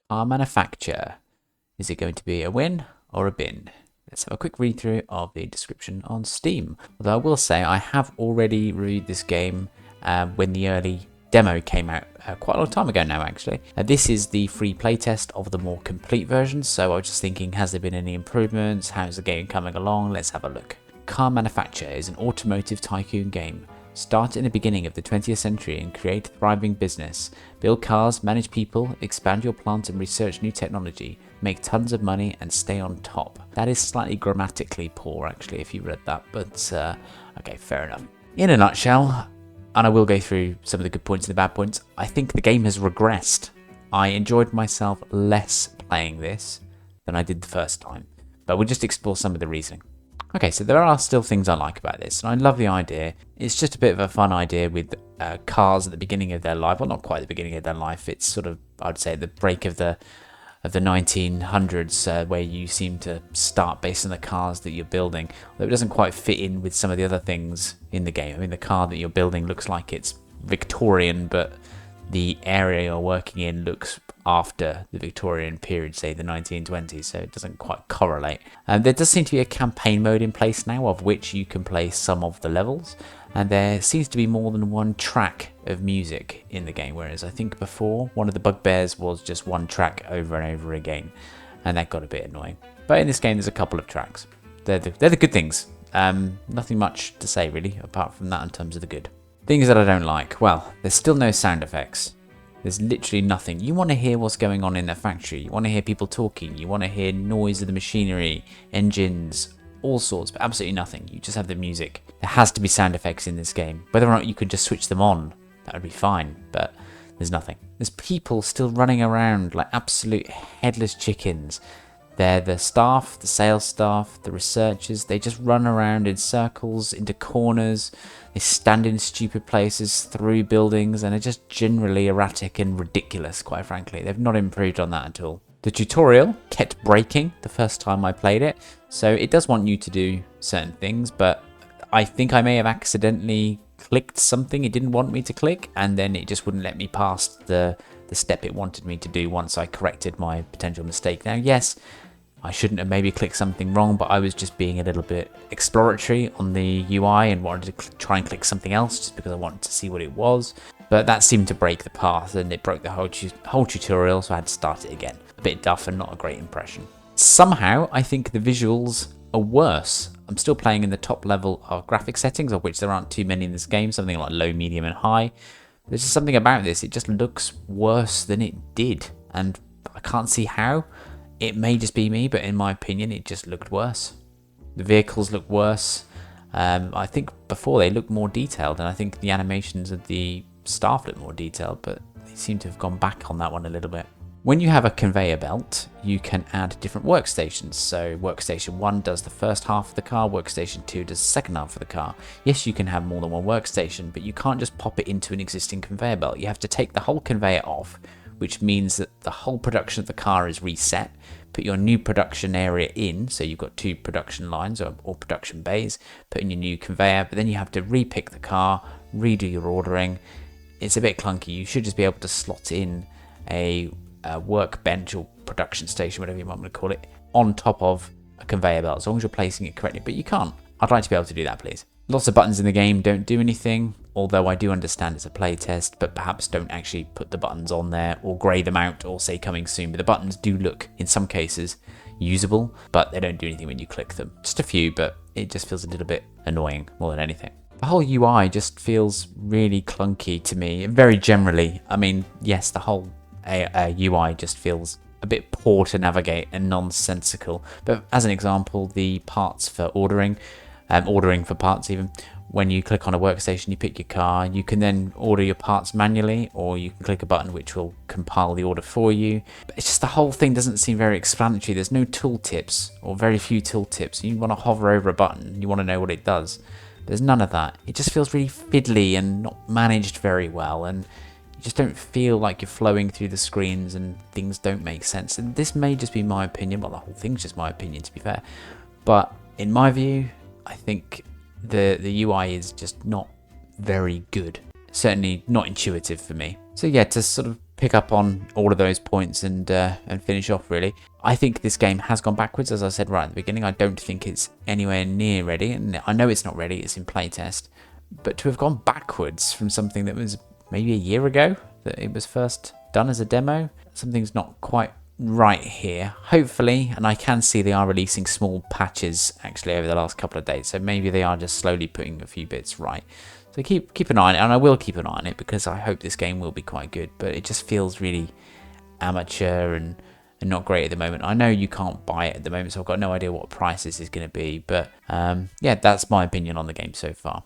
Car manufacturer. Is it going to be a win or a bin? Let's have a quick read through of the description on Steam. Although I will say I have already reviewed this game when the early demo came out quite a long time ago now actually. This is the free playtest of the more complete version, so I was just thinking, has there been any improvements? How's the game coming along? Let's have a look. Car Manufacturer is an automotive tycoon game. Start in the beginning of the 20th century and create a thriving business. Build cars, manage people, expand your plant and research new technology. Make tons of money and stay on top. That is slightly grammatically poor actually if you read that, but okay, fair enough. In a nutshell, and I will go through some of the good points and the bad points, I think the game has regressed. I enjoyed myself less playing this than I did the first time, but we'll just explore some of the reasoning. Okay, so there are still things I like about this, and I love the idea. It's just a bit of a fun idea with cars at the beginning of their life. Well, not quite the beginning of their life. It's sort of, I'd say, the break of the 1900s, where you seem to start based on the cars that you're building. Although it doesn't quite fit in with some of the other things in the game. I mean, the car that you're building looks like it's Victorian, but the area you're working in looks after the Victorian period, say the 1920s, so it doesn't quite correlate. There does seem to be a campaign mode in place now, of which you can play some of the levels, and there seems to be more than one track of music in the game, whereas I think before one of the bugbears was just one track over and over again, and that got a bit annoying. But in this game there's a couple of tracks. They're the good things. Nothing much to say really apart from that in terms of the good. Things that I don't like. Well, there's still no sound effects. There's literally nothing. You want to hear what's going on in the factory. You want to hear people talking. You want to hear noise of the machinery, engines, all sorts, but absolutely nothing. You just have the music. There has to be sound effects in this game. Whether or not you could just switch them on, that would be fine, but there's nothing. There's people still running around like absolute headless chickens. They're the staff, the sales staff, the researchers. They just run around in circles, into corners. They stand in stupid places, through buildings, and are just generally erratic and ridiculous, quite frankly. They've not improved on that at all. The tutorial kept breaking the first time I played it, so it does want you to do certain things, but I think I may have accidentally clicked something it didn't want me to click, and then it just wouldn't let me past the step it wanted me to do once I corrected my potential mistake. Now, yes, I shouldn't have maybe clicked something wrong, but I was just being a little bit exploratory on the UI and wanted to try and click something else just because I wanted to see what it was. But that seemed to break the path, and it broke the whole tutorial, so I had to start it again. A bit duff and not a great impression. Somehow, I think the visuals are worse. I'm still playing in the top level of graphic settings, of which there aren't too many in this game, something like low, medium, and high. There's just something about this, it just looks worse than it did, and I can't see how. It may just be me, but in my opinion, it just looked worse. The vehicles look worse. I think before they looked more detailed, and I think the animations of the staff look more detailed, but they seem to have gone back on that one a little bit. When you have a conveyor belt, you can add different workstations. So workstation 1 does the first half of the car, workstation 2 does the second half of the car. Yes, you can have more than one workstation, but you can't just pop it into an existing conveyor belt. You have to take the whole conveyor off, which means that the whole production of the car is reset. Put your new production area in, so you've got 2 production lines or production bays, put in your new conveyor, but then you have to repick the car, redo your ordering. It's a bit clunky. You should just be able to slot in a workbench or production station, whatever you might want to call it, on top of a conveyor belt, as long as you're placing it correctly, but you can't. I'd like to be able to do that, please. Lots of buttons in the game don't do anything, although I do understand it's a playtest, but perhaps don't actually put the buttons on there or grey them out or say coming soon. But the buttons do look, in some cases, usable, but they don't do anything when you click them. Just a few, but it just feels a little bit annoying more than anything. The whole UI just feels really clunky to me, very generally. I mean, yes, the whole UI just feels a bit poor to navigate and nonsensical. But as an example, the parts for ordering for parts even, when you click on a workstation, you pick your car, you can then order your parts manually, or you can click a button which will compile the order for you. But it's just the whole thing doesn't seem very explanatory. There's no tooltips, or very few tooltips. You want to hover over a button, you want to know what it does. There's none of that. It just feels really fiddly and not managed very well, and you just don't feel like you're flowing through the screens and things don't make sense. And this may just be my opinion, well, the whole thing's just my opinion to be fair, but in my view, I think the UI is just not very good. Certainly not intuitive for me. So yeah, to sort of pick up on all of those points and finish off, really. I think this game has gone backwards, as I said right at the beginning. I don't think it's anywhere near ready, and I know it's not ready, it's in playtest. But to have gone backwards from something that was maybe a year ago, that it was first done as a demo, something's not quite right here. Hopefully, and I can see they are releasing small patches actually over the last couple of days, so maybe they are just slowly putting a few bits right. So keep an eye on it, and I will keep an eye on it because I hope this game will be quite good, but it just feels really amateur and not great at the moment. I know you can't buy it at the moment, so I've got no idea what price this is going to be, but yeah, that's my opinion on the game so far.